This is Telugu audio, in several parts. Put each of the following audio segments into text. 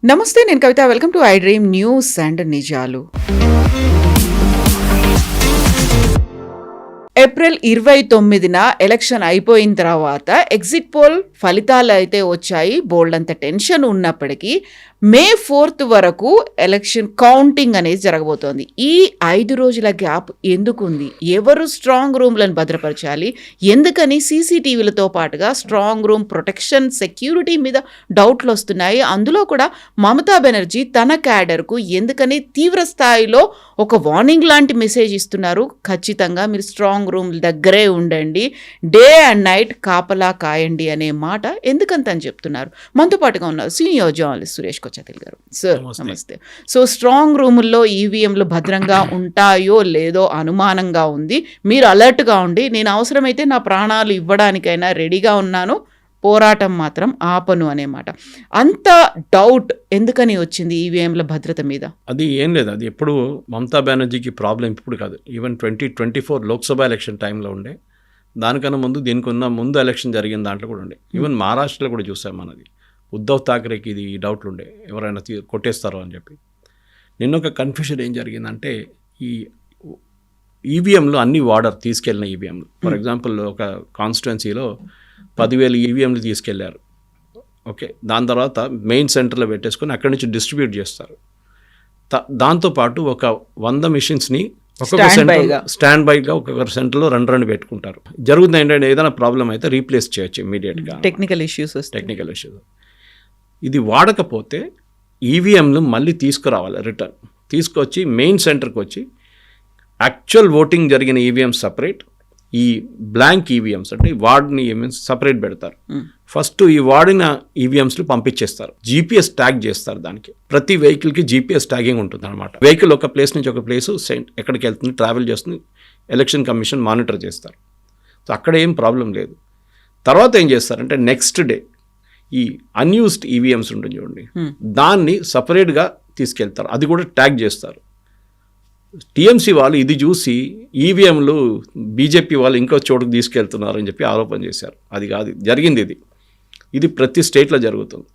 నమస్తే, నేను Kavitha. Welcome to I Dream News and నిజాలు. ఏప్రిల్ 29న ఎలక్షన్ అయిపోయిన తర్వాత ఎగ్జిట్ పోల్ ఫలితాలు అయితే వచ్చాయి. బోల్డ్ అంత టెన్షన్ ఉన్నప్పటికీ మే 4th వరకు ఎలక్షన్ కౌంటింగ్ అనేది జరగబోతోంది. ఈ 5 రోజుల గ్యాప్ ఎందుకుంది? ఎవరు స్ట్రాంగ్ రూమ్లను భద్రపరచాలి? ఎందుకని సీసీటీవీలతో పాటుగా స్ట్రాంగ్ రూమ్ ప్రొటెక్షన్, సెక్యూరిటీ మీద డౌట్లు వస్తున్నాయి. అందులో కూడా మమతా బెనర్జీ తన క్యాడర్కు ఎందుకని తీవ్ర స్థాయిలో ఒక వార్నింగ్ లాంటి మెసేజ్ ఇస్తున్నారు. ఖచ్చితంగా మీరు స్ట్రాంగ్ రూమ్ దగ్గరే ఉండండి, డే అండ్ నైట్ కాపలా కాయండి అనే మాట ఎందుకంతని చెప్తున్నారు. మనతో పాటుగా ఉన్నారు సీనియర్ జర్నలిస్ట్ సురేష్ కొచ్చాతిల్ గారు. సార్ నమస్తే. సో స్ట్రాంగ్ రూముల్లో ఈవీఎంలు భద్రంగా ఉంటాయో లేదో అనుమానంగా ఉంది. మీరు అలర్ట్గా ఉండి, నేను అవసరమైతే నా ప్రాణాలు ఇవ్వడానికైనా రెడీగా ఉన్నాను, పోరాటం మాత్రం ఆపను అనేమాట. అంత డౌట్ ఎందుకని వచ్చింది ఈవీఎంల భద్రత మీద? అది ఏం లేదు, అది ఎప్పుడు మమతా బెనర్జీకి ప్రాబ్లం ఇప్పుడు కాదు. ఈవెన్ 2024 లోక్సభ ఎలక్షన్ టైంలో ఉండే, దానికన్నా ముందు దీనికి ఉన్న ముందు ఎలక్షన్ జరిగిన దాంట్లో కూడా ఉండే. ఈవెన్ మహారాష్ట్రలో కూడా చూసాం మనది. ఉద్ధవ్ ఠాక్రేకి ఇది డౌట్లు ఉండే, ఎవరైనా కొట్టేస్తారో అని చెప్పి. నిన్న ఒక కన్ఫ్యూషన్ ఏం జరిగిందంటే, ఈ ఈవీఎంలు అన్ని వాడర్ తీసుకెళ్ళిన ఈవీఎంలు. ఫర్ ఎగ్జాంపుల్ ఒక కాన్స్టిట్యున్సీలో 10,000 ఈవీఎంలు తీసుకెళ్లారు. ఓకే, దాని తర్వాత మెయిన్ సెంటర్లో పెట్టేసుకొని అక్కడి నుంచి డిస్ట్రిబ్యూట్ చేస్తారు. దాంతోపాటు ఒక 100 మిషన్స్ని ఒక్కొక్క సెంటర్ స్టాండ్ బైగా ఒక్కొక్క సెంటర్లో రెండు పెట్టుకుంటారు. జరుగుతుంది ఏంటంటే, ఏదైనా ప్రాబ్లం అయితే రీప్లేస్ చేయొచ్చు ఇమ్మీడియట్గా. Technical issues. ఇది వాడకపోతే ఈవీఎంలు మళ్ళీ తీసుకురావాలి, రిటర్న్ తీసుకొచ్చి మెయిన్ సెంటర్కి వచ్చి యాక్చువల్ ఓటింగ్ జరిగిన ఈవీఎం సపరేట్, ఈ బ్లాంక్ ఈవీఎంస్ అంటే వాడిన ఈవీఎంస్ సపరేట్ పెడతారు. ఫస్ట్ ఈ వాడిన ఈవీఎంస్లు పంపించేస్తారు, జీపీఎస్ ట్యాగ్ చేస్తారు. దానికి ప్రతి వెహికల్కి జీపీఎస్ ట్యాగింగ్ ఉంటుంది అనమాట. వెహికల్ ఒక ప్లేస్ నుంచి ఒక ప్లేస్ ఎక్కడికి వెళ్తుంది, ట్రావెల్ చేస్తుంది, ఎలక్షన్ కమిషన్ మానిటర్ చేస్తారు. సో అక్కడ ఏం ప్రాబ్లం లేదు. తర్వాత ఏం చేస్తారంటే, నెక్స్ట్ డే ఈ అన్యూస్డ్ ఈవీఎంస్ ఉంటుంది చూడండి, దాన్ని సపరేట్గా తీసుకెళ్తారు, అది కూడా ట్యాగ్ చేస్తారు. టీఎంసీ వాళ్ళు ఇది చూసి ఈవీఎంలు బీజేపీ వాళ్ళు ఇంకో చోటుకు తీసుకెళ్తున్నారని చెప్పి ఆరోపణ చేశారు. అది కాదు జరిగింది. ఇది ప్రతి స్టేట్లో జరుగుతుంది.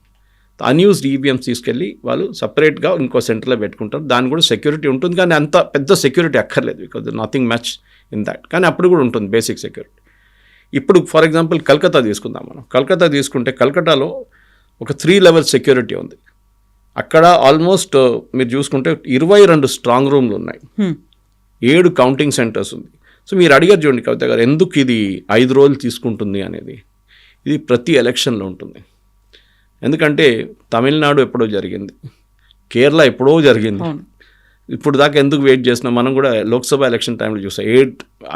అన్యూస్డ్ ఈవీఎంస్ తీసుకెళ్ళి వాళ్ళు సపరేట్గా ఇంకో సెంటర్లో పెట్టుకుంటారు. దాని కూడా సెక్యూరిటీ ఉంటుంది, కానీ అంత పెద్ద సెక్యూరిటీ అక్కర్లేదు, because nothing much in that. కానీ అప్పుడు కూడా ఉంటుంది బేసిక్ సెక్యూరిటీ. ఇప్పుడు ఫర్ ఎగ్జాంపుల్ కలకత్తా తీసుకుందాం మనం. కలకత్తా తీసుకుంటే కలకత్తాలో ఒక 3 లెవెల్ సెక్యూరిటీ ఉంది. అక్కడ ఆల్మోస్ట్ మీరు చూసుకుంటే 22 స్ట్రాంగ్ రూమ్లు ఉన్నాయి, 7 కౌంటింగ్ సెంటర్స్ ఉంది. సో మీరు అడిగారు చూడండి కవిత గారు, ఎందుకు ఇది 5 రోజులు తీసుకుంటుంది అనేది. ఇది ప్రతి ఎలక్షన్లో ఉంటుంది. ఎందుకంటే తమిళనాడు ఎప్పుడో జరిగింది, కేరళ ఎప్పుడో జరిగింది. ఇప్పుడు దాకా ఎందుకు వెయిట్ చేసినాం? మనం కూడా లోక్సభ ఎలక్షన్ టైంలో చూసాం.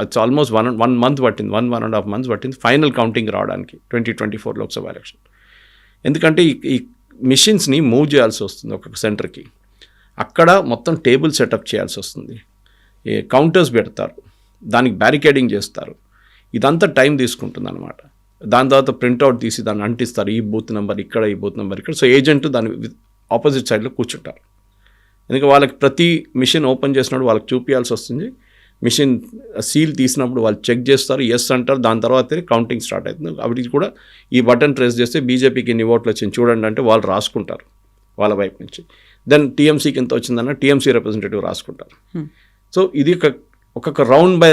ఇట్స్ ఆల్మోస్ట్ 1 month పట్టింది, 1.5 months పట్టింది ఫైనల్ కౌంటింగ్ రావడానికి 2024 లోక్సభ ఎలక్షన్. ఎందుకంటే ఈ మిషన్స్ని మూవ్ చేయాల్సి వస్తుంది ఒక్కొక్క సెంటర్కి. అక్కడ మొత్తం టేబుల్ సెటప్ చేయాల్సి వస్తుంది, కౌంటర్స్ పెడతారు, దానికి బ్యారికేడింగ్ చేస్తారు. ఇదంతా టైం తీసుకుంటుంది అనమాట. దాని తర్వాత ప్రింట్అవుట్ తీసి దాన్ని అంటిస్తారు, ఈ బూత్ నెంబర్ ఇక్కడ, ఈ బూత్ నెంబర్ ఇక్కడ. సో ఏజెంట్ దాని ఆపోజిట్ సైడ్లో కూర్చుంటారు. ఎందుకంటే వాళ్ళకి ప్రతి మిషన్ ఓపెన్ చేసినప్పుడు వాళ్ళకి చూపించాల్సి వస్తుంది. మిషన్ సీల్ తీసినప్పుడు వాళ్ళు చెక్ చేస్తారు, ఎస్ అంటారు, దాని తర్వాతే కౌంటింగ్ స్టార్ట్ అవుతుంది. అవి కూడా ఈ బటన్ ప్రెస్ చేస్తే బీజేపీకి ఎన్ని ఓట్లు వచ్చింది చూడండి అంటే వాళ్ళు రాసుకుంటారు వాళ్ళ వైపు నుంచి. దెన్ టీఎంసీకి ఎంత వచ్చిందన్న టీఎంసీ రిప్రజెంటేటివ్ రాసుకుంటారు. సో ఇది ఒక్కొక్క రౌండ్ బై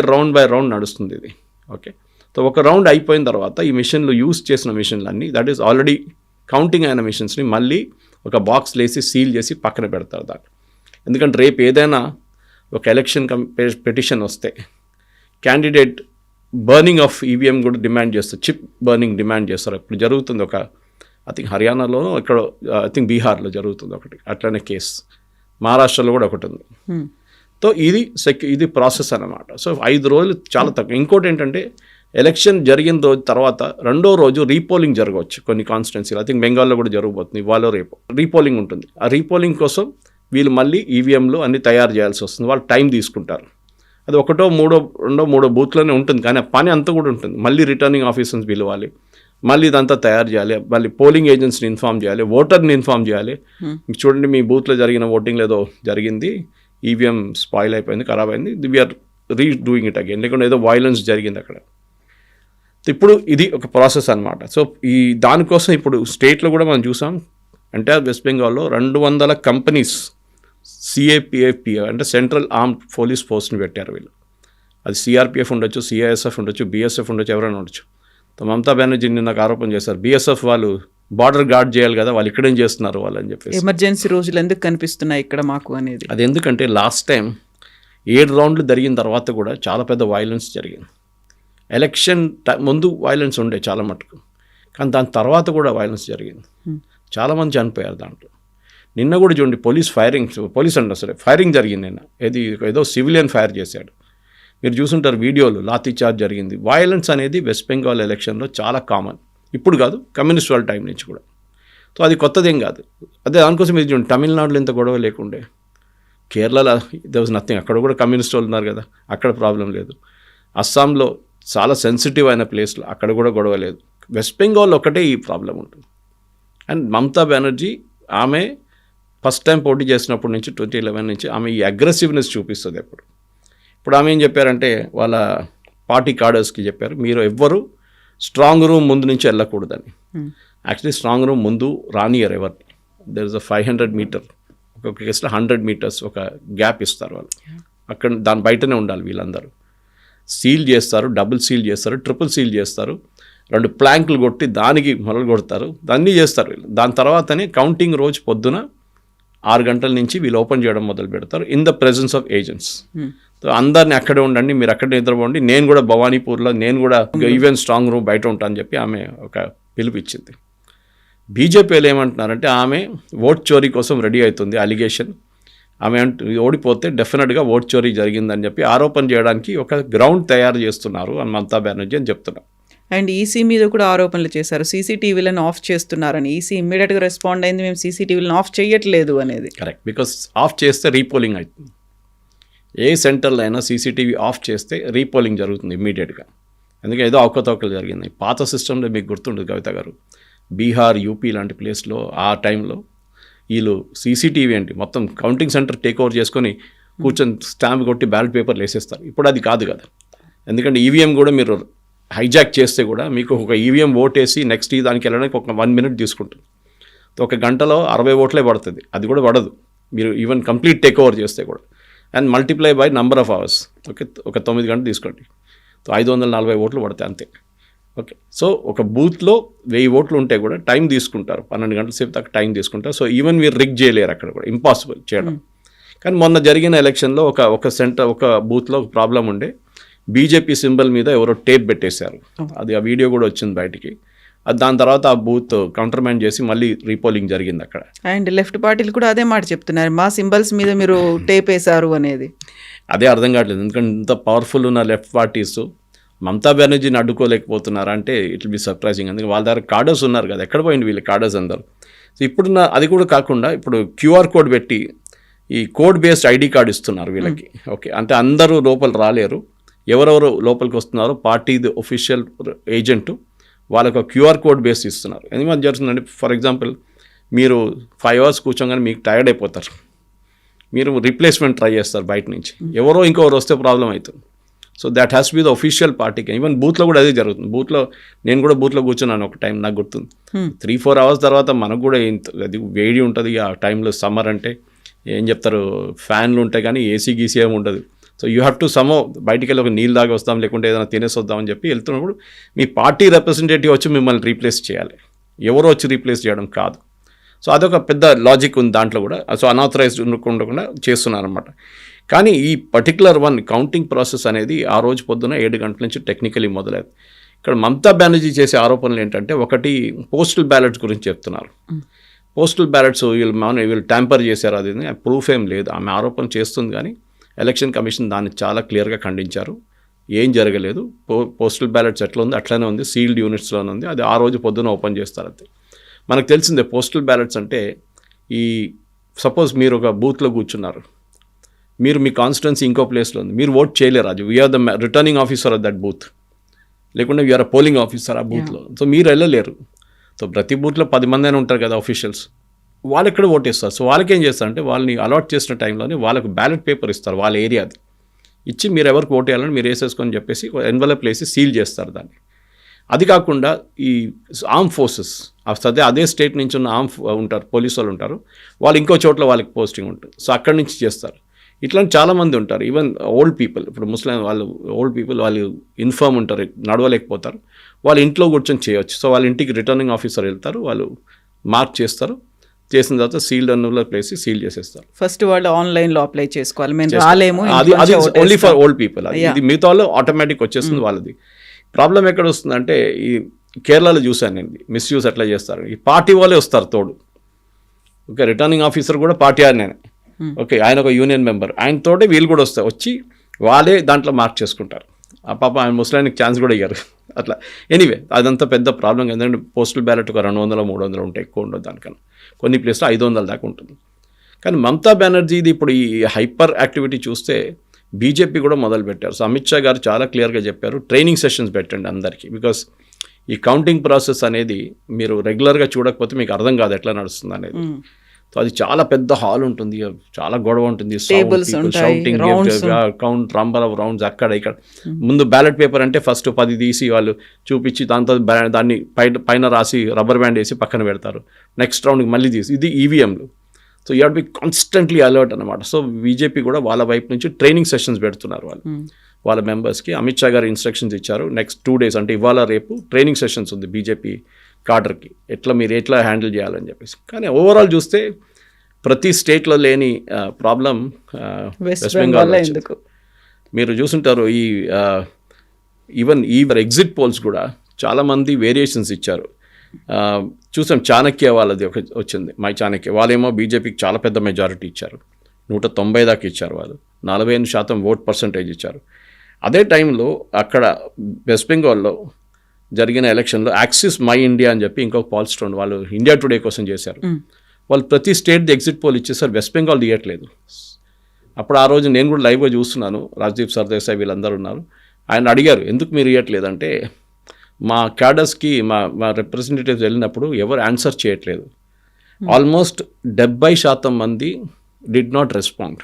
రౌండ్ నడుస్తుంది ఇది. ఓకే, సో ఒక రౌండ్ అయిపోయిన తర్వాత ఈ మిషన్లు యూస్ చేసిన మిషన్లన్నీ, దట్ ఈస్ ఆల్రెడీ కౌంటింగ్ అయిన మిషన్స్ని మళ్ళీ ఒక బాక్స్ వేసి సీల్ చేసి పక్కన పెడతారు దాన్ని. ఎందుకంటే రేపు ఏదైనా ఒక ఎలక్షన్ పెటిషన్ వస్తే క్యాండిడేట్ బర్నింగ్ ఆఫ్ ఈవీఎం కూడా డిమాండ్ చేస్తారు, చిప్ బర్నింగ్ డిమాండ్ చేస్తారు. ఇప్పుడు జరుగుతుంది ఒక, ఐ థింక్ హర్యానాలోనో ఇక్కడ, ఐ థింక్ బీహార్లో జరుగుతుంది ఒకటి అట్లనే కేసు, మహారాష్ట్రలో కూడా ఒకటి ఉంది. సో ఇది ప్రాసెస్ అన్నమాట. సో 5 రోజులు చాలా తక్కువ. ఇంకోటి ఏంటంటే, ఎలక్షన్ జరిగిన రోజు తర్వాత 2వ రోజు రీపోలింగ్ జరగవచ్చు కొన్ని కాన్స్టిట్యున్సీలు. ఐ థింక్ బెంగాల్లో కూడా జరగబోతుంది, ఇవాళ రేపు రీపోలింగ్ ఉంటుంది. ఆ రీపోలింగ్ కోసం వీళ్ళు మళ్ళీ ఈవీఎంలు అన్నీ తయారు చేయాల్సి వస్తుంది, వాళ్ళు టైం తీసుకుంటారు. అది 1వ, 2వ బూత్లోనే ఉంటుంది, కానీ ఆ పని అంతా కూడా ఉంటుంది. మళ్ళీ రిటర్నింగ్ ఆఫీసర్స్ పిలవాలి, మళ్ళీ ఇదంతా తయారు చేయాలి, మళ్ళీ పోలింగ్ ఏజెంట్స్ని ఇన్ఫామ్ చేయాలి, ఓటర్ని ఇన్ఫామ్ చేయాలి. చూడండి, మీ బూత్లో జరిగిన ఓటింగ్ ఏదో జరిగింది, ఈవీఎం స్పాయిల్ అయిపోయింది, ఖరాబ్ అయింది, వీఆర్ రీడూయింగ్ ఇట్ అగైన్, లేకుంటే ఏదో వైలెన్స్ జరిగింది అక్కడ. ఇప్పుడు ఇది ఒక ప్రాసెస్ అనమాట. సో ఈ దానికోసం ఇప్పుడు స్టేట్లో కూడా మనం చూసాం, ఎంటైర్ వెస్ట్ బెంగాల్లో 200 కంపెనీస్ సిఏపిఎఫ్ అంటే సెంట్రల్ ఆర్మ్డ్ పోలీస్ ఫోర్స్ని పెట్టారు వీళ్ళు. అది సిఆర్పిఎఫ్ ఉండొచ్చు, సిఐఎస్ఎఫ్ ఉండొచ్చు, బిఎస్ఎఫ్ ఉండొచ్చు, ఎవరైనా ఉండొచ్చు. మమతా బెనర్జీ నాకు ఆరోపణ చేశారు, బీఎస్ఎఫ్ వాళ్ళు బార్డర్ గార్డ్ చేయాలి కదా, వాళ్ళు ఇక్కడేం చేస్తున్నారు వాళ్ళు అని చెప్పేసి. ఎమర్జెన్సీ రోజులు ఎందుకు కనిపిస్తున్నాయి ఇక్కడ మాకు అనేది. అది ఎందుకంటే లాస్ట్ టైం 7 రౌండ్లు జరిగిన తర్వాత కూడా చాలా పెద్ద వైలెన్స్ జరిగింది. ఎలక్షన్ ముందు వైలెన్స్ ఉండే చాలా మటుకు, కానీ దాని తర్వాత కూడా వైలెన్స్ జరిగింది. చాలామంది చనిపోయారు దాంట్లో. నిన్న కూడా చూడండి పోలీస్ అంటే సరే ఫైరింగ్ జరిగింది నిన్న. ఏదో సివిలియన్ ఫైర్ చేశాడు, మీరు చూసుంటారు వీడియోలు, లాఠీ చార్జ్ జరిగింది. వైలెన్స్ అనేది వెస్ట్ బెంగాల్ ఎలక్షన్లో చాలా కామన్, ఇప్పుడు కాదు కమ్యూనిస్ట్ వాళ్ళ టైం నుంచి కూడా. సో అది కొత్తదేం కాదు. అదే దానికోసం మీరు చూడండి, తమిళనాడులో ఇంత గొడవ లేకుండే, కేరళలో దే వాజ్ నథింగ్, అక్కడ కూడా కమ్యూనిస్ట్ వాళ్ళు ఉన్నారు కదా, అక్కడ ప్రాబ్లం లేదు. అస్సాంలో చాలా సెన్సిటివ్ అయిన ప్లేస్లో అక్కడ కూడా గొడవ లేదు. వెస్ట్ బెంగాల్లో ఒకటే ఈ ప్రాబ్లం ఉంటుంది. అండ్ మమతా బెనర్జీ ఆమె ఫస్ట్ టైం పోటీ చేసినప్పటి నుంచి 2011 నుంచి ఆమె ఈ అగ్రెసివ్నెస్ చూపిస్తుంది ఎప్పుడు. ఇప్పుడు ఆమె ఏం చెప్పారంటే వాళ్ళ పార్టీ కార్డర్స్కి చెప్పారు, మీరు ఎవ్వరు స్ట్రాంగ్ రూమ్ ముందు నుంచి వెళ్ళకూడదని. యాక్చువల్లీ స్ట్రాంగ్ రూమ్ ముందు రానియర్ ఎవరు. దెర్ ఇస్ అ 500 మీటర్, ఒక కేసులో 100 మీటర్స్ ఒక గ్యాప్ ఇస్తారు వాళ్ళు, అక్కడ దాని బయటనే ఉండాలి వీళ్ళందరూ. సీల్ చేస్తారు, డబుల్ సీల్ చేస్తారు, ట్రిపుల్ సీల్ చేస్తారు, 2 ప్లాంకులు కొట్టి దానికి మొదలు కొడతారు, దాన్ని చేస్తారు వీళ్ళు. దాని తర్వాతనే కౌంటింగ్ రోజు పొద్దున 6 గంటల నుంచి వీళ్ళు ఓపెన్ చేయడం మొదలు పెడతారు in the presence of agents. So అందరినీ అక్కడే ఉండండి, మీరు అక్కడే నిద్రపోండి, నేను కూడా భవానీపూర్లో నేను కూడా ఈవెన్ స్ట్రాంగ్ రూమ్ బయట ఉంటా అని చెప్పి ఆమె ఒక పిలుపు ఇచ్చింది. బీజేపీలు ఏమంటున్నారంటే ఆమె ఓట్ చోరీ కోసం రెడీ అవుతుంది, అలిగేషన్. ఆమె ఓడిపోతే డెఫినెట్గా ఓట్ చోరీ జరిగిందని చెప్పి ఆరోపణ చేయడానికి ఒక గ్రౌండ్ తయారు చేస్తున్నారు అని మమతా బెనర్జీ అని చెప్తున్నారు. అండ్ ఈసీ మీద కూడా ఆరోపణలు చేశారు, సీసీటీవీలను ఆఫ్ చేస్తున్నారని. ఈసీ ఇమ్మీడియట్గా రెస్పాండ్ అయింది, మేము సీసీటీవీలను ఆఫ్ చేయట్లేదు అనేది. కరెక్ట్, బికాస్ ఆఫ్ చేస్తే రీపోలింగ్ అవుతుంది. ఏ సెంటర్లో అయినా సీసీటీవీ ఆఫ్ చేస్తే రీపోలింగ్ జరుగుతుంది ఇమ్మీడియట్గా. ఎందుకంటే ఏదో అవకతవకలు జరిగింది పాత సిస్టంలో, మీకు గుర్తుండదు కవిత గారు, బీహార్, యూపీ లాంటి ప్లేస్లో ఆ టైంలో వీళ్ళు సీసీటీవీ అంటే మొత్తం కౌంటింగ్ సెంటర్ టేక్ ఓవర్ చేసుకొని కూర్చొని స్టాంప్ కొట్టి బ్యాలెట్ పేపర్లు వేసేస్తారు. ఇప్పుడు అది కాదు కదా, ఎందుకంటే ఈవీఎం కూడా మీరు హైజాక్ చేస్తే కూడా మీకు ఒక ఈవీఎం ఓట్ వేసి నెక్స్ట్ దానికి వెళ్ళడానికి ఒక 1 మినిట్ తీసుకుంటుంది. ఒక గంటలో 60 ఓట్లే పడుతుంది, అది కూడా పడదు మీరు ఈవెన్ కంప్లీట్ టేక్ ఓవర్ చేస్తే కూడా. And multiply by number of hours, okay, ఒక 9 గంటలు తీసుకోండి, 540 ఓట్లు పడతాయి అంతే. ఓకే, సో ఒక బూత్లో 1000 ఓట్లు ఉంటే కూడా టైం తీసుకుంటారు, 12 గంటల సేపు దాకా టైం తీసుకుంటారు. సో ఈవెన్ మీరు రిగ్ చేయలేరు అక్కడ కూడా, ఇంపాసిబుల్ చేయడం. కానీ మొన్న జరిగిన ఎలక్షన్లో ఒక బూత్లో ఒక ప్రాబ్లం ఉండే, బీజేపీ సింబల్ మీద ఎవరో టేప్ పెట్టేశారు, అది ఆ వీడియో కూడా వచ్చింది బయటికి. దాని తర్వాత ఆ బూత్ కౌంటర్మైన్ చేసి మళ్ళీ రీపోలింగ్ జరిగింది అక్కడ. అండ్ లెఫ్ట్ పార్టీలు కూడా అదే మాట చెప్తున్నారు, మా సింబల్స్ మీద మీరు టేప్ వేశారు అనేది. అదే అర్థం కావట్లేదు, ఎందుకంటే ఇంత పవర్ఫుల్ ఉన్న లెఫ్ట్ పార్టీస్ మమతా బెనర్జీని అడ్డుకోలేకపోతున్నారు అంటే ఇట్ విల్ బి సర్ప్రైజింగ్. అందుకే వాళ్ళ దగ్గర కార్డర్స్ ఉన్నారు కదా, ఎక్కడ పోయింది వీళ్ళ కార్డర్స్ అందరూ. సో ఇప్పుడున్న అది కూడా కాకుండా ఇప్పుడు క్యూఆర్ కోడ్ పెట్టి ఈ కోడ్ బేస్డ్ ఐడి కార్డు ఇస్తున్నారు వీళ్ళకి. ఓకే, అంటే అందరూ లోపల రాలేరు, ఎవరెవరు లోపలికి వస్తున్నారో పార్టీది ఒఫీషియల్ ఏజెంటు వాళ్ళకు క్యూఆర్ కోడ్ బేస్ ఇస్తున్నారు. ఎందుకంటే జరుగుతుందండి, ఫర్ ఎగ్జాంపుల్ మీరు 5 అవర్స్ కూర్చోగానే మీకు టైర్డ్ అయిపోతారు, మీరు రిప్లేస్మెంట్ ట్రై చేస్తారు బయట నుంచి, ఎవరో ఇంకొకరు వస్తే ప్రాబ్లం అవుతుంది. So that has be the official పార్టీకి. ఈవెన్ బూత్లో కూడా అదే జరుగుతుంది. నేను కూడా బూత్లో కూర్చున్నాను ఒక టైం, నాకు గుర్తుంది. 3-4 అవర్స్ తర్వాత మనకు కూడా అది వేడి ఉంటుంది ఆ టైంలో. సమ్మర్ అంటే ఏం చెప్తారు, ఫ్యాన్లు ఉంటాయి కానీ ఏసీ గీసీ ఏమి ఉండదు. So you have to somehow బయటికి వెళ్ళి ఒక నీళ్ళు దాకా వస్తాం, లేకుంటే ఏదైనా తినేసి వద్దామని చెప్పి వెళ్తున్నప్పుడు మీ పార్టీ రిప్రజెంటేటివ్ వచ్చి మిమ్మల్ని రీప్లేస్ చేయాలి, ఎవరో వచ్చి రీప్లేస్ చేయడం కాదు. సో అదొక పెద్ద లాజిక్ ఉంది దాంట్లో కూడా. సో అనాథరైజ్డ్ ఉండకుండా చేస్తున్నారన్నమాట. కానీ ఈ పర్టికులర్ కౌంటింగ్ ప్రాసెస్ అనేది ఆ రోజు పొద్దున 7 గంటల నుంచి టెక్నికలీ మొదలైంది. ఇక్కడ మమతా బెనర్జీ చేసే ఆరోపణలు ఏంటంటే, ఒకటి పోస్టల్ బ్యాలెట్స్ గురించి చెప్తున్నారు. పోస్టల్ బ్యాలెట్స్ వీళ్ళు ట్యాంపర్ చేశారు, అది ప్రూఫ్ ఏం లేదు. ఆమె ఆరోపణ చేస్తుంది కానీ ఎలక్షన్ కమిషన్ దాన్ని చాలా క్లియర్గా ఖండించారు, ఏం జరగలేదు. పోస్టల్ బ్యాలెట్స్ ఎట్లా ఉంది అట్లనే ఉంది, సీల్డ్ యూనిట్స్లోనే ఉంది, అది ఆ రోజు పొద్దున ఓపెన్ చేస్తారు అంతే. మనకు తెలిసిందే పోస్టల్ బ్యాలెట్స్ అంటే, ఈ సపోజ్ మీరు ఒక బూత్లో కూర్చున్నారు, మీరు మీ కాన్స్టిట్యున్సీ ఇంకో ప్లేస్లో ఉంది, మీరు ఓట్ చేయలేరు, అది we are the returning officer of that booth, లేకుంటే వీఆర్ పోలింగ్ ఆఫీసర్ ఆ బూత్లో. సో మీరు వెళ్ళలేరు. సో ప్రతి బూత్లో 10 మంది అయినా ఉంటారు కదా ఆఫీషియల్స్, వాళ్ళు ఎక్కడ ఓటేస్తారు. సో వాళ్ళకి ఏం చేస్తారంటే, వాళ్ళని అలాట్ చేసిన టైంలోనే వాళ్ళకు బ్యాలెట్ పేపర్ ఇస్తారు, వాళ్ళ ఏరియాది ఇచ్చి మీరు ఎవరికి ఓటేయాలని మీరు వేసేసుకొని చెప్పేసి ఎన్వలప్ వేసి సీల్ చేస్తారు దాన్ని. అది కాకుండా ఈ ఆర్మ్ ఫోర్సెస్ అదే స్టేట్ నుంచి ఉన్న ఉంటారు, పోలీసు వాళ్ళు ఉంటారు, వాళ్ళు ఇంకో చోట్ల వాళ్ళకి పోస్టింగ్ ఉంటుంది, సో అక్కడి నుంచి చేస్తారు. ఇట్లాంటి చాలామంది ఉంటారు. ఈవెన్ ఓల్డ్ పీపుల్, ఇప్పుడు ముస్లిం వాళ్ళు ఓల్డ్ పీపుల్ వాళ్ళు ఇన్ఫర్మ్ ఉంటారు, నడవలేకపోతారు, వాళ్ళు ఇంట్లో కూర్చొని చేయవచ్చు. సో వాళ్ళ ఇంటికి రిటర్నింగ్ ఆఫీసర్ వెళ్తారు, వాళ్ళు మార్క్ చేస్తారు, చేసిన తర్వాత సీల్డ్ అన్నులో ప్లేస్ సీల్ చేసేస్తారు. ఫస్ట్ వాళ్ళు ఆన్లైన్లో అప్లై చేసుకోవాలి, మేము రాలేము, అది ఓన్లీ ఫర్ ఓల్డ్ పీపుల్. ఇది మిగతా వాళ్ళు ఆటోమేటిక్ వచ్చేస్తుంది వాళ్ళది. ప్రాబ్లం ఎక్కడ వస్తుందంటే ఈ కేరళలో చూశాను నేను మిస్యూజ్ ఎట్లా చేస్తారు. ఈ పార్టీ వాళ్ళే వస్తారు తోడు. ఓకే, రిటర్నింగ్ ఆఫీసర్ కూడా పార్టీ ఆయనే, ఓకే, ఆయన ఒక యూనియన్ మెంబర్, ఆయనతోటే వీళ్ళు కూడా వస్తారు, వచ్చి వాళ్ళే దాంట్లో మార్క్ చేసుకుంటారు. ఆ పాప ఆయన ముస్లానికి ఛాన్స్ కూడా ఇయ్యారు అట్లా. ఎనీవే అదంతా పెద్ద ప్రాబ్లం, ఎందుకంటే పోస్టల్ బ్యాలెట్ ఒక 200-300 ఉంటాయి, ఎక్కువ ఉండదు దానికన్నా. కొన్ని ప్లేస్లో 500 దాకా ఉంటుంది. కానీ మమతా బెనర్జీది ఇప్పుడు ఈ హైపర్ యాక్టివిటీ చూస్తే బీజేపీ కూడా మొదలుపెట్టారు. సో అమిత్ షా గారు చాలా క్లియర్గా చెప్పారు, ట్రైనింగ్ సెషన్స్ పెట్టండి అందరికీ. బికాస్ ఈ కౌంటింగ్ ప్రాసెస్ అనేది మీరు రెగ్యులర్గా చూడకపోతే మీకు అర్థం కాదు ఎట్లా నడుస్తుంది అనేది. సో అది చాలా పెద్ద హాల్ ఉంటుంది, చాలా గొడవ ఉంటుంది, shouting, count, number of rounds అక్కడ ఇక్కడ. ముందు బ్యాలెట్ పేపర్ అంటే ఫస్ట్ 10 తీసి వాళ్ళు చూపించి దాంతో దాన్ని పైన రాసి రబ్బర్ బ్యాండ్ వేసి పక్కన పెడతారు, నెక్స్ట్ రౌండ్కి మళ్ళీ తీసి. ఇది ఈవీఎంలు. So you have to be constantly alert అనమాట. సో బీజేపీ కూడా వాళ్ళ వైపు నుంచి ట్రైనింగ్ సెషన్స్ పెడుతున్నారు వాళ్ళ మెంబర్స్కి. అమిత్ షా గారు ఇన్స్ట్రక్షన్స్ ఇచ్చారు, నెక్స్ట్ 2 days అంటే ఇవాళ రేపు ట్రైనింగ్ సెషన్స్ ఉంది బీజేపీ కాడర్కి, మీరు ఎట్లా హ్యాండిల్ చేయాలని చెప్పేసి. కానీ ఓవరాల్ చూస్తే ప్రతి స్టేట్లో లేని ప్రాబ్లం వెస్ట్ బెంగాల్. మీరు చూసుంటారు ఈవెన్ ఎగ్జిట్ పోల్స్ కూడా చాలామంది వేరియేషన్స్ ఇచ్చారు. చూసాం, చాణక్య వాళ్ళది వచ్చింది, మై చాణక్య, వాళ్ళేమో బీజేపీకి చాలా పెద్ద మెజారిటీ ఇచ్చారు, 190 దాకా ఇచ్చారు, వాళ్ళు 48% ఓట్ పర్సంటేజ్ ఇచ్చారు. అదే టైంలో అక్కడ వెస్ట్ బెంగాల్లో జరిగిన ఎలక్షన్లో యాక్సిస్ మై ఇండియా అని చెప్పి ఇంకొక పాల్ స్టోన్ వాళ్ళు ఇండియా టుడే కోసం చేశారు. వాళ్ళు ప్రతి స్టేట్ది ఎగ్జిట్ పోల్ ఇచ్చేసారు, వెస్ట్ బెంగాల్ తీయట్లేదు. అప్పుడు ఆ రోజు నేను కూడా లైవ్గా చూస్తున్నాను, రాజ్దీప్ సర్దేశాయ్ వీళ్ళందరూ ఉన్నారు. ఆయన అడిగారు, ఎందుకు మీరు ఇవ్వట్లేదంటే మా క్యాడర్స్కి మా రిప్రజెంటేటివ్స్ వెళ్ళినప్పుడు ఎవరు ఆన్సర్ చేయట్లేదు. ఆల్మోస్ట్ 70% మంది డిడ్ నాట్ రెస్పాండ్,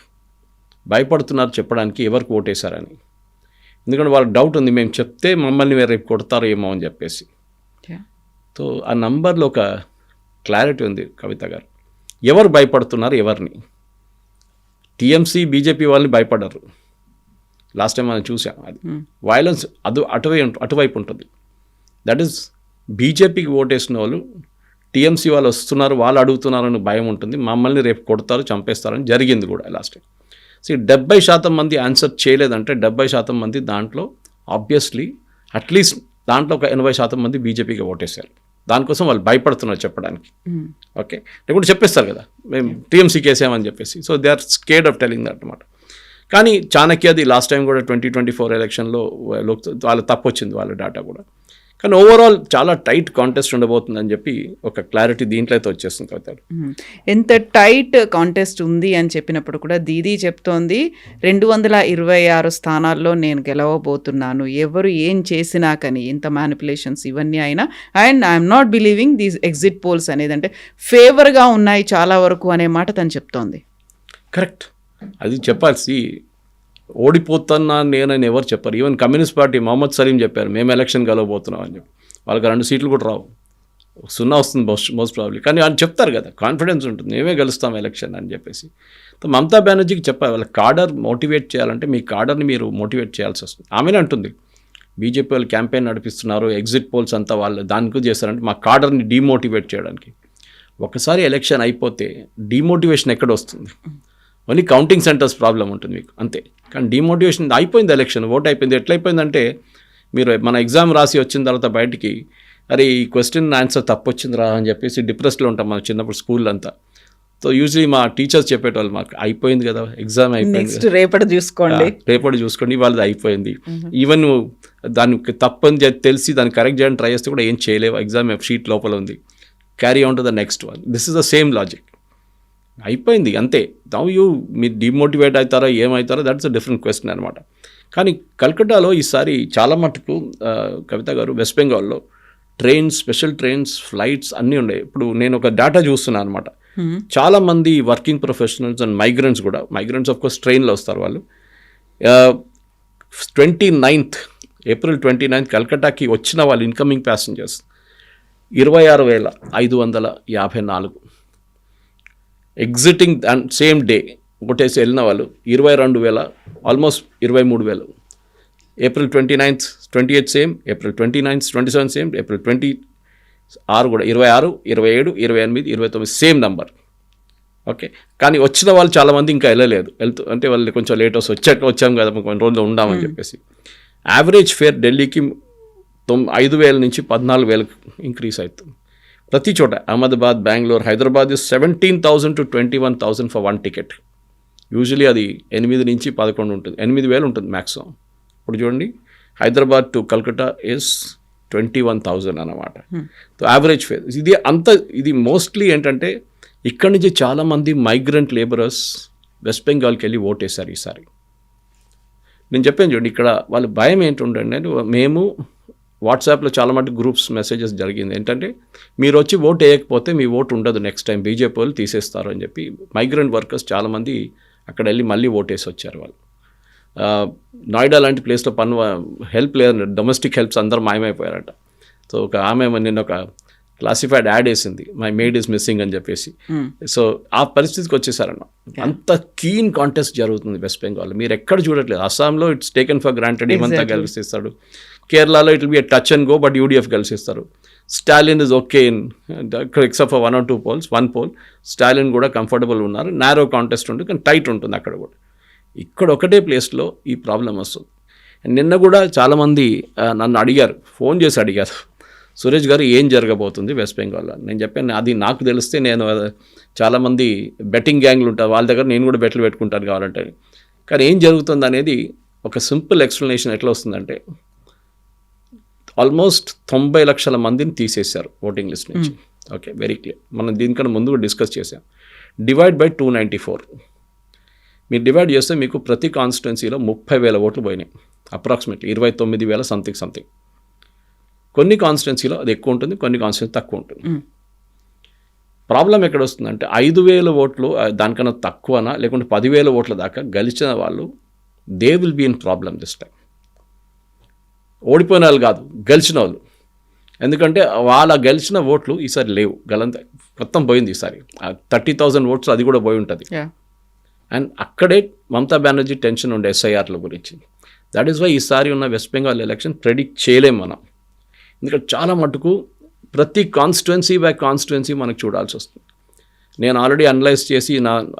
భయపడుతున్నారు చెప్పడానికి ఎవరికి ఓటేశారని. ఎందుకంటే వాళ్ళకి డౌట్ ఉంది, మేము చెప్తే మమ్మల్ని రేపు కొడతారు ఏమో అని చెప్పేసి. సో ఆ నంబర్లో ఒక క్లారిటీ ఉంది కవిత గారు, ఎవరు భయపడుతున్నారు ఎవరిని. టీఎంసీ బీజేపీ వాళ్ళని భయపడరు, లాస్ట్ టైం మనం చూసాం. అది వైలెన్స్ అటువైపు ఉంటుంది. దట్ ఈస్ బీజేపీకి ఓటేసిన వాళ్ళు టీఎంసీ వాళ్ళు వస్తున్నారు, వాళ్ళు అడుగుతున్నారని భయం ఉంటుంది, మమ్మల్ని రేపు కొడతారు చంపేస్తారని జరిగింది కూడా లాస్ట్ టైం. సో 70% మంది ఆన్సర్ చేయలేదంటే 70% మంది దాంట్లో ఆబ్వియస్లీ అట్లీస్ట్ దాంట్లో ఒక 80% మంది బీజేపీకి ఓటేశారు. దానికోసం వాళ్ళు భయపడుతున్నారు చెప్పడానికి. ఓకే, ఇప్పుడు చెప్పేస్తారు కదా మేము టీఎంసీకి వేసామని చెప్పేసి. So they are scared of telling that అనమాట. కానీ చాణక్యది లాస్ట్ టైం కూడా 2024 ఎలక్షన్లో వాళ్ళ తప్పు వచ్చింది, వాళ్ళ డేటా కూడా. కానీ ఓవరాల్ చాలా టైట్ కాంటెస్ట్ ఉండబోతుందని చెప్పి ఒక క్లారిటీ దీంట్లో అయితే వచ్చేస్తుంది కవిత. ఎంత టైట్ కాంటెస్ట్ ఉంది అని చెప్పినప్పుడు కూడా దీదీ చెప్తోంది 226 స్థానాల్లో నేను గెలవబోతున్నాను, ఎవరు ఏం చేసినా కానీ ఇంత మ్యానిపులేషన్స్ ఇవన్నీ అయినా. And I'm not believing these exit polls అనేది, అంటే ఫేవర్గా ఉన్నాయి చాలా వరకు అనే మాట తను చెప్తోంది. కరెక్ట్, అది చెప్పాల్సి. ఓడిపోతున్నా నేనని ఎవరు చెప్పారు. Even communist party Mohammed Salim చెప్పారు మేము ఎలక్షన్ గెలవబోతున్నాం అని చెప్పి. వాళ్ళకి 2 సీట్లు కూడా రావు, 0 వస్తుంది మోస్ట్ ప్రాబ్లీ. కానీ వాళ్ళు చెప్తారు కదా, కాన్ఫిడెన్స్ ఉంటుంది, మేమే గెలుస్తాం ఎలక్షన్ అని చెప్పేసి. మమతా బెనర్జీకి చెప్పారు, వాళ్ళ కాడర్ మోటివేట్ చేయాలంటే మీ కాడర్ని మీరు మోటివేట్ చేయాల్సి వస్తుంది. ఆమెనే అంటుంది బీజేపీ వాళ్ళు క్యాంపెయిన్ నడిపిస్తున్నారు, ఎగ్జిట్ పోల్స్ అంతా వాళ్ళు దానికి చేస్తారంటే మా కాడర్ని డీమోటివేట్ చేయడానికి. ఒకసారి ఎలక్షన్ అయిపోతే డీమోటివేషన్ ఎక్కడ వస్తుంది? ఓన్లీ కౌంటింగ్ సెంటర్స్ ప్రాబ్లం ఉంటుంది మీకు, అంతే. కానీ డిమోటివేషన్ అయిపోయింది, ఎలక్షన్ ఓట్ అయిపోయింది. ఎట్లయిపోయిందంటే మీరు మన ఎగ్జామ్ రాసి వచ్చిన తర్వాత బయటికి అరే ఈ క్వశ్చన్ ఆన్సర్ తప్పు వచ్చిందిరా అని చెప్పేసి డిప్రెస్లో ఉంటాం మనం చిన్నప్పుడు స్కూల్ అంతా. సో యూజువలీ మా టీచర్స్ చెప్పేటోళ్ళు మాకు అయిపోయింది కదా ఎగ్జామ్ అయిపోయింది, రేపటి చూసుకోండి వాళ్ళది అయిపోయింది. ఈవెన్ దానికి తప్పని తెలిసి దాన్ని కరెక్ట్ చేయడానికి ట్రై చేస్తే కూడా ఏం చేయలేవు, ఎగ్జామ్ షీట్ లోపల ఉంది, carry on to the next one. This is the same logic. అయిపోయింది అంతే. మీరు డిమోటివేట్ అవుతారో ఏమవుతారో దట్స్ అ డిఫరెంట్ క్వశ్చన్ అనమాట. కానీ కల్కట్టాలో ఈసారి చాలా మటుకు కవిత గారు వెస్ట్ బెంగాల్లో ట్రైన్స్, స్పెషల్ ట్రైన్స్, ఫ్లైట్స్ అన్నీ ఉన్నాయి. ఇప్పుడు నేను ఒక డేటా చూస్తున్నాను అనమాట. చాలామంది వర్కింగ్ ప్రొఫెషనల్స్ అండ్ మైగ్రెంట్స్ కూడా, మైగ్రెంట్స్ ఆఫ్ కోర్స్ ట్రైన్లో వస్తారు వాళ్ళు. 29th ఏప్రిల్ 29 కల్కటాకి వచ్చిన వాళ్ళు incoming passengers 26,554. Exiting same day ఒకటేసి వెళ్ళిన వాళ్ళు 22,000, almost 23,000. April 29th 28 same, April 29th 27 same, April 26 కూడా 26, 27, 28, 29 సేమ్ నంబర్. ఓకే, కానీ వచ్చిన వాళ్ళు చాలామంది ఇంకా వెళ్ళలేదు. అంటే వాళ్ళు కొంచెం లేట్ వచ్చాం కదా కొన్ని రోజులు ఉండామని చెప్పేసి. యావరేజ్ ఫేర్ ఢిల్లీకి 5,000 నుంచి 14,000 ఇంక్రీజ్ అవుతుంది ప్రతి చోట. Ahmedabad, Bengaluru, Hyderabad 17,000 to 21,000 for one ticket. Usually అది 8 నుంచి 11 ఉంటుంది, 8,000 ఉంటుంది మ్యాక్సిమం. ఇప్పుడు చూడండి, హైదరాబాద్ టు కల్కటా ఇస్ 21,000 అన్నమాట. సో యావరేజ్ ఫేర్ ఇది మోస్ట్లీ ఏంటంటే ఇక్కడి నుంచి చాలామంది మైగ్రెంట్ లేబరర్స్ వెస్ట్ బెంగాల్కి వెళ్ళి ఓటేశారు ఈసారి. నేను చెప్పాను చూడండి, ఇక్కడ వాళ్ళ భయం ఏంటుండండి, మేము వాట్సాప్లో చాలా మటుకు గ్రూప్స్ మెసేజెస్ జరిగింది ఏంటంటే, మీరు వచ్చి ఓటు వేయకపోతే మీ ఓటు ఉండదు నెక్స్ట్ టైం, బీజేపీ వాళ్ళు తీసేస్తారు అని చెప్పి. మైగ్రెంట్ వర్కర్స్ చాలామంది అక్కడ వెళ్ళి మళ్ళీ ఓటేసి వచ్చారు వాళ్ళు. నోయిడా లాంటి ప్లేస్లో హెల్ప్ లేదు, డొమెస్టిక్ హెల్ప్స్ అందరూ మాయమైపోయారట. సో ఒక ఆమె నిన్న ఒక క్లాసిఫైడ్ యాడ్ వేసింది, మై మేడ్ ఈస్ మిస్సింగ్ అని చెప్పేసి. సో ఆ పరిస్థితికి వచ్చేసారన్న. అంత కీన్ కాంటెస్ట్ జరుగుతుంది వెస్ట్ బెంగాల్. మీరు ఎక్కడ చూడట్లేదు. అస్సాంలో ఇట్స్ టేకెన్ ఫర్ గ్రాంటెడ్, ఏమంతా గెలిపిస్తాడు. కేరళలో it will be a touch and go, but UDF గెలిపిస్తారు. Stalin is okay in except for 1 or 2 polls, 1 poll. Stalin కూడా కంఫర్టబుల్ ఉన్నారు. నారో కాంటెస్ట్ ఉంటుంది, కానీ టైట్ ఉంటుంది అక్కడ కూడా. ఇక్కడ ఒకటే ప్లేస్లో ఈ ప్రాబ్లం వస్తుంది. నిన్న కూడా చాలామంది నన్ను అడిగారు, ఫోన్ చేసి అడిగారు, సురేష్ గారు ఏం జరగబోతుంది వెస్ట్ బెంగాల్లో. నేను చెప్పాను, అది నాకు తెలిస్తే నేను చాలామంది బెట్టింగ్ గ్యాంగ్లు ఉంటారు, వాళ్ళ దగ్గర నేను కూడా బెట్లు పెట్టుకుంటాను కావాలంటే. కానీ ఏం జరుగుతుంది అనేది ఒక సింపుల్ ఎక్స్ప్లెనేషన్ ఎట్లా వస్తుందంటే, ఆల్మోస్ట్ 90 లక్షల మందిని తీసేశారు ఓటింగ్ లిస్ట్ నుంచి. Okay, very clear. మనం దీనికన్నా ముందు కూడా డిస్కస్ చేసాం. డివైడ్ బై 294 మీరు డివైడ్ చేస్తే మీకు ప్రతి కాన్స్టిట్యున్సీలో 30,000 ఓట్లు పోయినాయి. Approximately 29,000 something. కొన్ని కాన్స్టిట్యున్సీలో అది ఎక్కువ ఉంటుంది, కొన్ని కాన్స్టిట్యున్సీ తక్కువ ఉంటుంది. ప్రాబ్లం ఎక్కడ వస్తుందంటే 5,000 ఓట్లు దానికన్నా తక్కువనా లేకుంటే 10,000 ఓట్ల దాకా గెలిచిన వాళ్ళు they will be in problem this time. ఓడిపోయిన వాళ్ళు కాదు, గెలిచిన వాళ్ళు. ఎందుకంటే వాళ్ళ గెలిచిన ఓట్లు ఈసారి లేవు, మొత్తం పోయింది ఈసారి. 30,000 ఓట్స్ అది కూడా పోయి ఉంటుంది. అండ్ అక్కడే మమతా బెనర్జీ టెన్షన్ ఉండే ఎస్ఐఆర్ల గురించి. దట్ ఈస్ వై ఈసారి ఉన్న వెస్ట్ బెంగాల్ ఎలక్షన్ ప్రెడిక్ట్ చేయలేం మనం. ఎందుకంటే చాలా మటుకు ప్రతి కాన్స్టిట్యున్సీ బై కాన్స్టిట్యున్సీ మనకు చూడాల్సి వస్తుంది. నేను ఆల్రెడీ అనలైజ్ చేసి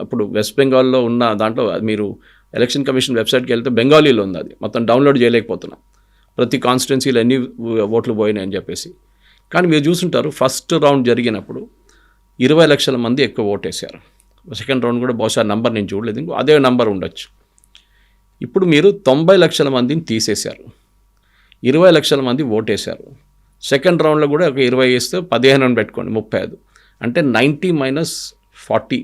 ఇప్పుడు వెస్ట్ బెంగాల్లో ఉన్న దాంట్లో మీరు ఎలక్షన్ కమిషన్ వెబ్సైట్కి వెళ్తే బెంగాలీలో ఉంది, అది మొత్తం డౌన్లోడ్ చేయలేకపోతున్నా. ప్రతి కాన్స్టిట్యున్సీలో ఎన్ని ఓట్లు పోయినాయి అని చెప్పేసి. కానీ మీరు చూసుంటారు, ఫస్ట్ రౌండ్ జరిగినప్పుడు 20 లక్షల మంది ఎక్కువ ఓటేశారు. సెకండ్ రౌండ్ కూడా బహుశా నంబర్ నేను చూడలేదు, ఇంకో అదే నంబర్ ఉండొచ్చు. ఇప్పుడు మీరు 90 లక్షల మందిని తీసేశారు, 20 లక్షల మంది ఓటేశారు. సెకండ్ రౌండ్లో కూడా ఒక 20 వేస్తే 15 అని పెట్టుకోండి, 35. అంటే 90 minus 40,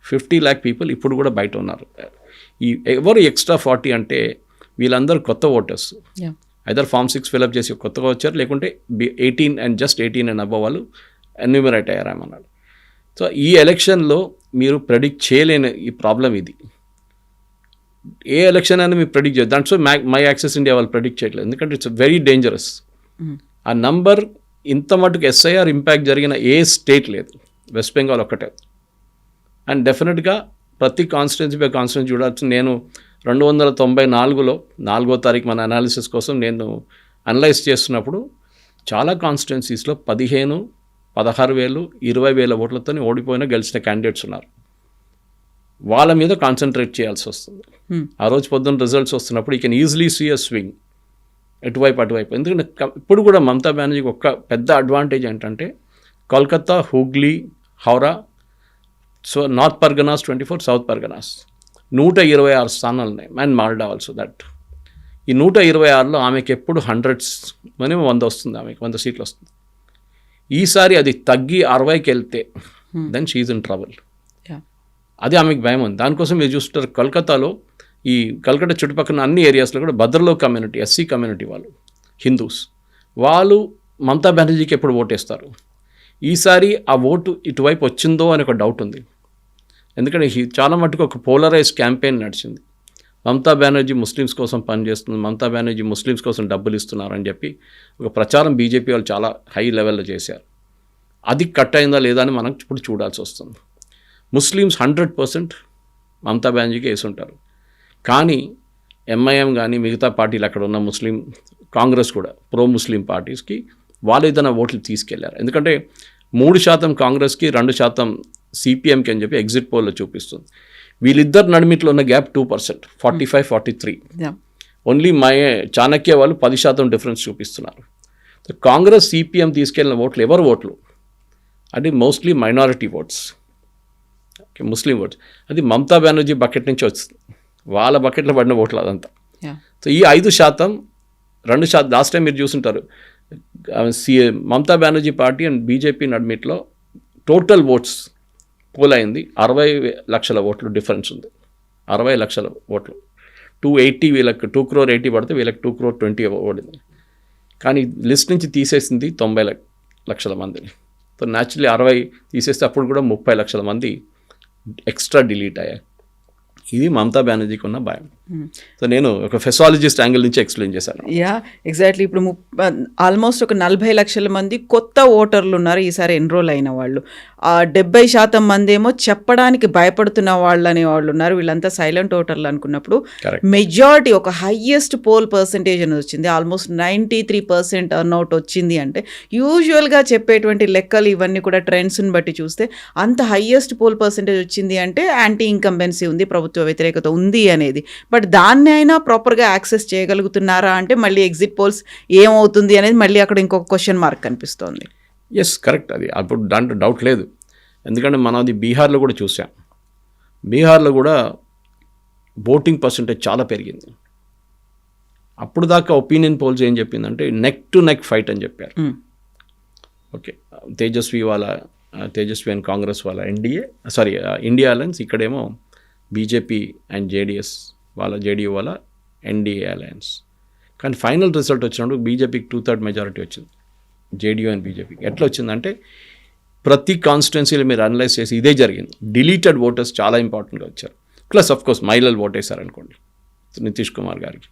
50 lakh పీపుల్ ఇప్పుడు కూడా బయట ఉన్నారు. ఈ ఎవరు ఎక్స్ట్రా 40 అంటే వీళ్ళందరూ కొత్త ఓటర్స్. ఐదర్ ఫామ్ 6 ఫిల్అప్ చేసి కొత్తగా వచ్చారు, లేకుంటే 18 and just 18 and above వాళ్ళు ఎన్యూమరేట్ అయ్యారన్నాడు. సో ఈ ఎలక్షన్లో మీరు ప్రెడిక్ట్ చేయలేని ఈ ప్రాబ్లం ఇది. ఏ ఎలక్షన్ అయినా మీరు ప్రెడిక్ట్ చేయదు. దాంట్లో మై యాక్సెస్ ఇండియా వాళ్ళు ప్రెడిక్ట్ చేయట్లేదు, ఎందుకంటే ఇట్స్ వెరీ డేంజరస్. ఆ నంబర్ ఇంత మటుకు ఎస్ఐఆర్ ఇంపాక్ట్ జరిగిన ఏ స్టేట్ లేదు, వెస్ట్ బెంగాల్ ఒక్కటే. అండ్ డెఫినెట్గా ప్రతి కాన్స్టిట్యున్సీ బై కాన్స్టిట్యున్సీ చూడాల్సి. నేను 294లో 4వ తారీఖు మన అనాలిసిస్ కోసం నేను అనలైజ్ చేస్తున్నప్పుడు చాలా కాన్స్టిట్యున్సీస్లో 15,000, 16,000, 20,000 ఓట్లతో ఓడిపోయిన గెలిచిన క్యాండిడేట్స్ ఉన్నారు. వాళ్ళ మీద కాన్సన్ట్రేట్ చేయాల్సి వస్తుంది. ఆ రోజు పొద్దున్న రిజల్ట్స్ వస్తున్నప్పుడు you can easily see a swing అటువైపు. ఎందుకంటే ఇప్పుడు కూడా మమతా బెనర్జీకి ఒక పెద్ద అడ్వాంటేజ్ ఏంటంటే Kolkata, Hooghly, Howrah, so north Parganas 24, south Parganas 126 స్థానాలు ఉన్నాయి. And Malda also that. ఈ 126లో ఆమెకి ఎప్పుడు 100s 100 వస్తుంది, ఆమెకి 100 సీట్లు వస్తుంది. ఈసారి అది తగ్గి 60కి వెళ్తే దెన్ షీఈ్ ఇన్ ట్రబుల్. అది ఆమెకు భయం ఉంది. దానికోసం మీరు చూస్తారు కలకత్తాలో, ఈ కలకత్తా చుట్టుపక్కల అన్ని ఏరియాస్లో కూడా భద్రలో కమ్యూనిటీ, ఎస్సీ కమ్యూనిటీ వాళ్ళు, హిందూస్, వాళ్ళు మమతా బెనర్జీకి ఎప్పుడు ఓటేస్తారు. ఈసారి ఆ ఓటు ఇటువైపు వచ్చిందో అని ఒక డౌట్ ఉంది. ఎందుకంటే చాలా మటుకు ఒక పోలరైజ్ క్యాంపెయిన్ నడిచింది. మమతా బెనర్జీ ముస్లిమ్స్ కోసం పనిచేస్తుంది, మమతా బెనర్జీ ముస్లిమ్స్ కోసం డబ్బులు ఇస్తున్నారని చెప్పి ఒక ప్రచారం బీజేపీ వాళ్ళు చాలా హై లెవెల్లో చేశారు. అది కట్ అయిందా లేదా అని మనం ఇప్పుడు చూడాల్సి వస్తుంది. ముస్లిమ్స్ 100% మమతా బెనర్జీకి వేసి ఉంటారు. కానీ ఎంఐఎం కానీ మిగతా పార్టీలు అక్కడ ఉన్న ముస్లిం కాంగ్రెస్ కూడా ప్రో ముస్లిం పార్టీస్కి వాళ్ళు ఏదైనా ఓట్లు తీసుకెళ్లారు. ఎందుకంటే 3% కాంగ్రెస్కి 2% సిపిఎంకి అని చెప్పి ఎగ్జిట్ పోల్లో చూపిస్తుంది. వీళ్ళిద్దరు నడిమిట్లో ఉన్న గ్యాప్ 2%, 45-43. ఓన్లీ చాణక్య వాళ్ళు 10% డిఫరెన్స్ చూపిస్తున్నారు. కాంగ్రెస్ సిపిఎం తీసుకెళ్లిన ఓట్లు ఎవరు ఓట్లు? అది mostly minority votes, Muslim votes. అది మమతా బెనర్జీ బకెట్ నుంచి వస్తుంది, వాళ్ళ బకెట్లో పడిన ఓట్లు అదంతా. సో ఈ 5%, 2% లాస్ట్ టైం మీరు చూసుంటారు Mamata Banerjee party and BJP నడిమిట్లో టోటల్ ఓట్స్ పోల్ అయింది 60 లక్షల ఓట్లు డిఫరెన్స్ ఉంది. 60 లక్షల ఓట్లు, 280 వీళ్ళకి 2 crore 80 పడితే వీళ్ళకి 2 crore 20 ఓడింది. కానీ లిస్ట్ నుంచి తీసేసింది 90 లక్షల మందిని. సో న్యాచురలీ 60 తీసేస్తే అప్పుడు కూడా 30 లక్షల మంది ఎక్స్ట్రా డిలీట్ అయ్యాయి. ఇది మమతా బెనర్జీకి ఉన్న భయం. సో నేను ఒక ఫెసాలజిస్ట్ యాంగిల్ నుంచి ఎక్స్ప్లెయిన్ చేశాను. ఎగ్జాక్ట్లీ. ఇప్పుడు ఆల్మోస్ట్ ఒక 40 లక్షల మంది కొత్త ఓటర్లు ఉన్నారు ఈసారి ఎన్రోల్ అయిన వాళ్ళు. 70% మంది ఏమో చెప్పడానికి భయపడుతున్న వాళ్ళు అనే వాళ్ళు ఉన్నారు. వీళ్ళంతా సైలెంట్ ఓటర్లు అనుకున్నప్పుడు మెజారిటీ ఒక హైయెస్ట్ పోల్ పర్సంటేజ్ అని వచ్చింది. ఆల్మోస్ట్ 93% టర్న్అవుట్ వచ్చింది. అంటే యూజువల్గా చెప్పేటువంటి లెక్కలు ఇవన్నీ కూడా ట్రెండ్స్ని బట్టి చూస్తే అంత హైయెస్ట్ పోల్ పర్సంటేజ్ వచ్చింది అంటే యాంటీ ఇన్కంబెన్సీ ఉంది, ప్రభుత్వ వ్యతిరేకత ఉంది అనేది. బట్ దాన్ని అయినా ప్రాపర్గా యాక్సెస్ చేయగలుగుతున్నారా అంటే మళ్ళీ ఎగ్జిట్ పోల్స్ ఏమవుతుంది అనేది మళ్ళీ అక్కడ ఇంకొక క్వశ్చన్ మార్క్ కనిపిస్తోంది. Yes, correct. అది అప్పుడు దాంట్లో డౌట్ లేదు. ఎందుకంటే మనం అది బీహార్లో కూడా చూసాం. బీహార్లో కూడా ఓటింగ్ పర్సంటేజ్ చాలా పెరిగింది. అప్పుడు దాకా ఒపీనియన్ పోల్స్ ఏం చెప్పిందంటే నెక్ టు నెక్ ఫైట్ అని చెప్పారు. ఓకే, తేజస్వి అండ్ కాంగ్రెస్ వాళ్ళ ఇండియా అలయన్స్, ఇక్కడేమో బీజేపీ అండ్ జేడీయూ వాళ్ళ ఎన్డీఏ అలయన్స్. కానీ ఫైనల్ రిజల్ట్ వచ్చినప్పుడు బీజేపీకి 2/3 మెజారిటీ వచ్చింది, జేడీయూ అండ్ బీజేపీకి. ఎట్లా వచ్చిందంటే ప్రతి కాన్స్టిట్యున్సీలో మీరు అనలైజ్ చేసి ఇదే జరిగింది. డిలీటెడ్ ఓటర్స్ చాలా ఇంపార్టెంట్గా వచ్చారు. ప్లస్ ఆఫ్ కోర్స్ మహిళలు ఓటేశారనుకోండి నితీష్ కుమార్ గారికి.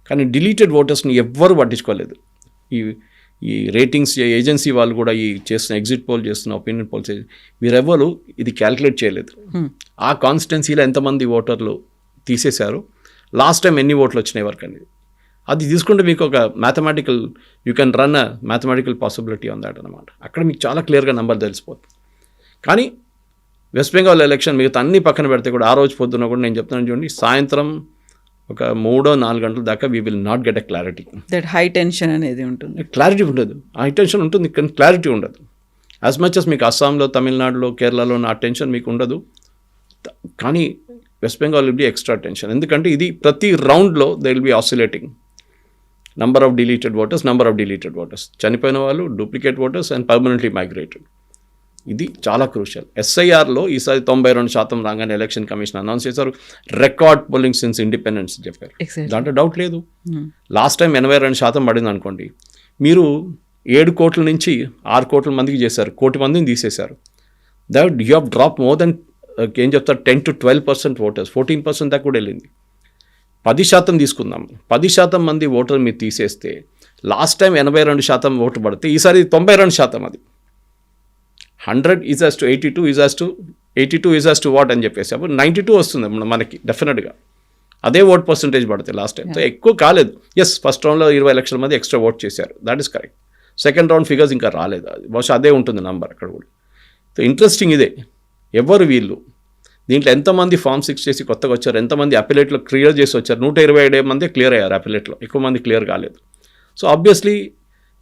కానీ డిలీటెడ్ ఓటర్స్ని ఎవ్వరు పట్టించుకోలేదు. ఈ రేటింగ్స్ ఏజెన్సీ వాళ్ళు కూడా ఈ చేస్తున్న ఎగ్జిట్ పోల్ చేస్తున్న ఒపీనియన్ పోల్స్ వీరెవ్వరు ఇది క్యాల్కులేట్ చేయలేదు. ఆ కాన్స్టిట్యున్సీలో ఎంతమంది ఓటర్లు తీసేశారు, లాస్ట్ టైం ఎన్ని ఓట్లు వచ్చినాయి వరకు అనేది. అది తీసుకుంటే మీకు ఒక mathematical you can run a mathematical possibility on that అనమాట. అక్కడ మీకు చాలా క్లియర్గా నెంబర్ తెలిసిపోతుంది. కానీ వెస్ట్ బెంగాల్ ఎలక్షన్ మిగతా అన్ని పక్కన పెడితే కూడా ఆ రోజు పొద్దున్న కూడా నేను చెప్తున్నాను చూడండి, సాయంత్రం ఒక 3-4 గంటల దాకా we will not get a clarity. That high tension అనేది ఉంటుంది. క్లారిటీ ఉండదు. హై టెన్షన్ ఉంటుంది కానీ క్లారిటీ ఉండదు. యాజ్ మచ్ as మీకు అస్సాంలో, తమిళనాడులో, కేరళలో నా టెన్షన్ మీకు ఉండదు. కానీ west Bengal will be extra tension. ఎందుకంటే ఇది ప్రతి రౌండ్లో they will be oscillating number of deleted voters, చనిపోయిన వాళ్ళు, duplicate voters and permanently migrated. ఇది చాలా క్రూషియల్. ఎస్ఐఆర్లో ఈసారి 92% రాగానే ఎలక్షన్ కమిషన్ అనౌన్స్ చేశారు. రికార్డ్ పోలింగ్ సిన్స్ ఇండిపెండెన్స్ చెప్పారు. దాంట్లో డౌట్ లేదు. లాస్ట్ టైం 82% పడింది అనుకోండి, మీరు 7 కోట్ల నుంచి 6 కోట్ల మందికి చేశారు, 1 కోటి మందిని తీసేశారు. That you have drop more than ఏం చెప్తారు 10-12% ఓటర్స్, 14% దాకా కూడా వెళ్ళింది. 10% తీసుకుందాం, 10% మంది ఓటర్ మీరు తీసేస్తే లాస్ట్ టైం 82% ఓటు పడితే ఈసారి 92%. అది 100 is as to 82 is as to what అని చెప్పేసి అప్పుడు 92 వస్తుంది మనకి డెఫినెట్గా. అదే ఓట్ పర్సంటేజ్ పడుతుంది లాస్ట్ టైం. సో ఎక్కువ కాలేదు. ఎస్, ఫస్ట్ రౌండ్లో 20 లక్షల మంది ఎక్స్ట్రా ఓట్ చేశారు, that is correct. Second round figures ఇంకా రాలేదు, అది బహుశా అదే ఉంటుంది నంబర్ అక్కడ కూడా. సో ఇంట్రెస్టింగ్ ఇదే, ఎవరు వీళ్ళు, దీంట్లో ఎంతమంది ఫామ్ 6 చేసి కొత్తగా వచ్చారు, ఎంతమంది అపిలేట్లో క్లియర్ చేసి వచ్చారు. 127 మంది క్లియర్ అయ్యారు అపిలేట్లో, ఎక్కువ మంది క్లియర్ కాలేదు. సో ఆబ్వియస్లీ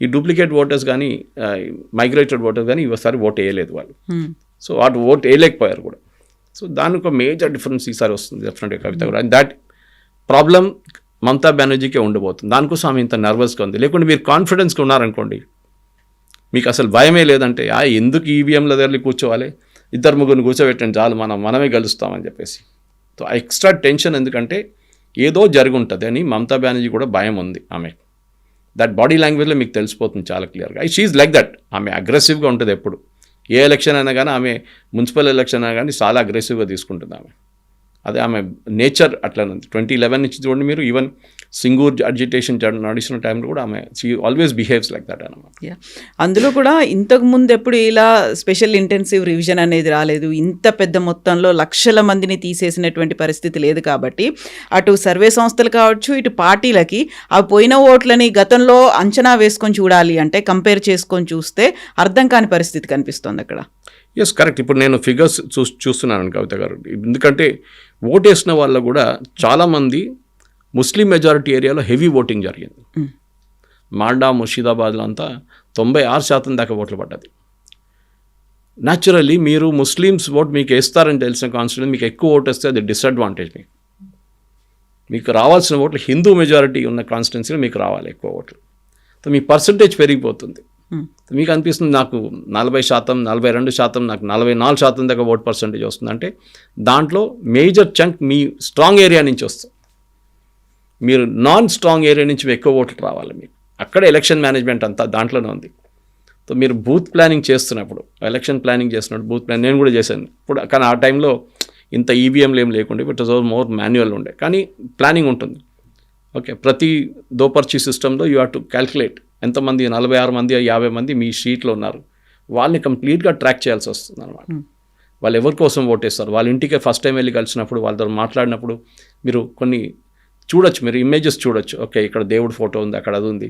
ఈ డూప్లికేట్ ఓటర్స్ కానీ మైగ్రేటెడ్ ఓటర్స్ కానీ ఈసారి ఓట్ వేయలేదు వాళ్ళు. సో వాటి ఓట్ వేయలేకపోయారు కూడా. సో దానికి ఒక మేజర్ డిఫరెన్స్ ఈసారి వస్తుంది డెఫినెట్గా కవిత కూడా. అండ్ దాట్ ప్రాబ్లం మమతా బెనర్జీకే ఉండబోతుంది. దానికోసం ఆమె ఇంత నర్వస్గా ఉంది. లేకుంటే మీరు కాన్ఫిడెన్స్గా ఉన్నారనుకోండి, మీకు అసలు భయమే లేదంటే ఎందుకు ఈవీఎంల దగ్గర కూర్చోవాలి, 2-3 కూర్చోబెట్టండి చాలు, మనమే గెలుస్తామని చెప్పేసి. సో ఎక్స్ట్రా టెన్షన్, ఎందుకంటే ఏదో జరిగి ఉంటుంది అని మమతా బెనర్జీ కూడా భయం ఉంది ఆమె. దట్ బాడీ లాంగ్వేజ్లో మీకు తెలిసిపోతుంది చాలా క్లియర్గా. షీఈ్ లైక్ దట్. ఆమె అగ్రెసివ్గా ఉంటుంది ఎప్పుడు. ఏ ఎలక్షన్ అయినా కానీ, ఆమె మున్సిపల్ ఎలక్షన్ అయినా కానీ చాలా అగ్రెసివ్గా తీసుకుంటుంది ఆమె. అదే ఆమె నేచర్ అట్లా 2011 నుంచి చూడండి మీరు, ఈవెన్ సింగూర్ అజిటేషన్ నడిచిన టైంలో కూడా ఆమె she always behaves like that అనమాట. అందులో కూడా ఇంతకు ముందు ఎప్పుడు ఇలా స్పెషల్ ఇంటెన్సివ్ రివిజన్ అనేది రాలేదు, ఇంత పెద్ద మొత్తంలో లక్షల మందిని తీసేసినటువంటి పరిస్థితి లేదు. కాబట్టి అటు సర్వే సంస్థలు కావచ్చు, ఇటు పార్టీలకి ఆ పోయిన ఓట్లని గతంలో అంచనా వేసుకొని చూడాలి అంటే, కంపేర్ చేసుకొని చూస్తే అర్థం కాని పరిస్థితి కనిపిస్తుంది అక్కడ. Yes correct. ఇప్పుడు నేను ఫిగర్స్ చూస్తున్నాను కవిత గారు, ఎందుకంటే ఓటేసిన వాళ్ళు కూడా చాలామంది ముస్లిం మెజారిటీ ఏరియాలో హెవీ ఓటింగ్ జరిగింది. మాల్డా, ముర్షిదాబాద్లో అంతా 96% దాకా ఓట్లు పడ్డది. న్యాచురల్లీ మీరు ముస్లిమ్స్ ఓట్ మీకు వేస్తారని తెలిసిన కాన్స్టిట్యూషన్ మీకు ఎక్కువ ఓటు వస్తే అది డిసడ్వాంటేజ్. మీకు రావాల్సిన ఓట్లు హిందూ మెజారిటీ ఉన్న కాన్స్టిట్యున్సీలో మీకు రావాలి ఎక్కువ ఓట్లు, సో మీ పర్సంటేజ్ పెరిగిపోతుంది. మీకు అనిపిస్తుంది నాకు 40%, 42%, నాకు 44% దాకా ఓట్ పర్సంటేజ్ వస్తుందంటే దాంట్లో మేజర్ చంక్ మీ స్ట్రాంగ్ ఏరియా నుంచి వస్తుంది. మీరు నాన్ స్ట్రాంగ్ ఏరియా నుంచి ఎక్కువ ఓట్లు రావాలి మీకు. అక్కడ ఎలక్షన్ మేనేజ్మెంట్ అంతా దాంట్లోనే ఉంది. సో మీరు బూత్ ప్లానింగ్ చేస్తున్నప్పుడు, ఎలక్షన్ ప్లానింగ్ చేస్తున్నప్పుడు, బూత్ ప్లాన్ నేను కూడా చేశాను ఇప్పుడు, కానీ ఆ టైంలో ఇంత ఈవీఎంలు ఏం లేకుండా, ఇట్ వాజ్ మోర్ మాన్యువల్ ఉండే, కానీ ప్లానింగ్ ఉంటుంది. ఓకే, ప్రతి దోపర్చి సిస్టంలో యూ హ్యావ్ టు క్యాల్కులేట్ ఎంతమంది 46 మంది 50 మంది మీ షీట్లో ఉన్నారు, వాళ్ళని కంప్లీట్గా ట్రాక్ చేయాల్సి వస్తుంది అనమాట. వాళ్ళు ఎవరి కోసం ఓటేస్తారు, వాళ్ళ ఇంటికే ఫస్ట్ టైం వెళ్ళి కలిసినప్పుడు వాళ్ళతో మాట్లాడినప్పుడు మీరు కొన్ని చూడొచ్చు, మీరు ఇమేజెస్ చూడొచ్చు. ఓకే, ఇక్కడ దేవుడు ఫోటో ఉంది, అక్కడ అది ఉంది,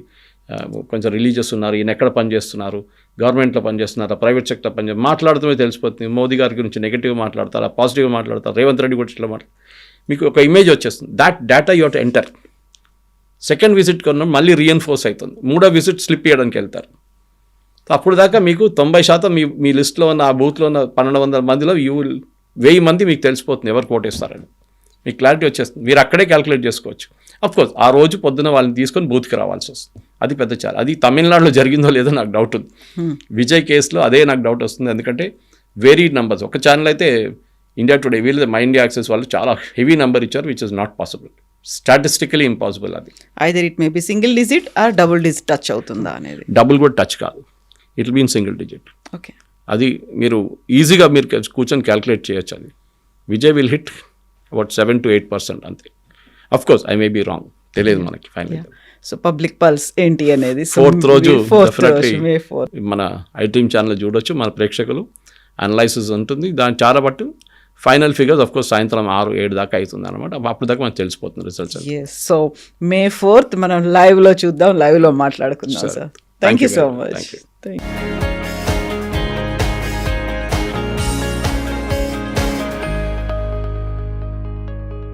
కొంచెం రిలీజియస్ ఉన్నారు, ఈయన ఎక్కడ పనిచేస్తున్నారు, గవర్నమెంట్లో పనిచేస్తున్నారా, ప్రైవేట్ సెక్టర్ మాట్లాడుతూనే తెలిసిపోతుంది. మోదీ గారి గురించి నెగిటివ్ మాట్లాడతారా, పాజిటివ్గా మాట్లాడతారా, రేవంత్ రెడ్డి గురించి ఇట్లా మీకు ఒక ఇమేజ్ వచ్చేస్తుంది. That data you have to enter. Second visit కొన్న మళ్ళీ రీఎన్ఫోర్స్ అవుతుంది, మూడో విజిట్ స్లిప్ చేయడానికి వెళ్తారు. అప్పుడు దాకా మీకు 90% మీ లిస్ట్లో ఉన్న ఆ బూత్లో ఉన్న 1200 మందిలో 1000 మంది మీకు తెలిసిపోతుంది ఎవరు ఓటేస్తారని, మీకు క్లారిటీ వచ్చేస్తుంది. మీరు అక్కడే క్యాలిక్యులేట్ చేసుకోవచ్చు. అఫ్కోర్స్ ఆ రోజు పొద్దున వాళ్ళని తీసుకొని బూత్కి రావాల్సి వస్తుంది, అది పెద్ద చాలా. అది తమిళనాడులో జరిగిందో లేదో నాకు డౌట్ ఉంది. విజయ్ కేసులో అదే నాకు డౌట్ వస్తుంది, ఎందుకంటే వేరీడ్ నంబర్స్. ఒక ఛానల్ అయితే ఇండియా టుడే, వీళ్ళు మై ఇండియా యాక్సెస్ వాళ్ళు చాలా హెవీ నెంబర్ ఇచ్చారు, which is not possible, statistically impossible. అది either it may be single digit or double digit touch అవుతుందా అనేది. డబుల్ కూడా టచ్ కాదు, it will be in single digit. Okay, అది మీరు ఈజీగా మీరు కూర్చొని క్యాల్కులేట్ చేయొచ్చు. అది Vijay will hit about 7 to 8% అంతే. Of course I may be wrong, తెలియదు మనకి ఫైనల్. సో పబ్లిక్ పల్స్ ఏంటి అనేది ఫోర్త్ రోజు మన ఐటీఎం ఛానల్ చూడొచ్చు, మన ప్రేక్షకులు అనలైసిస్ ఉంటుంది, దాని చాలా బట్టి ఫైనల్ ఫిగర్స్ ఆఫ్ కోర్స్ సాయంత్రం 6-7 దాకా అవుతుంది అనమాట. అప్పుడు దాకా మనకు తెలిసిపోతుంది రిజల్ట్స్. సో May 4th మనం లైవ్లో చూద్దాం, లైవ్లో మాట్లాడుకుందాం sir. Thank you so much.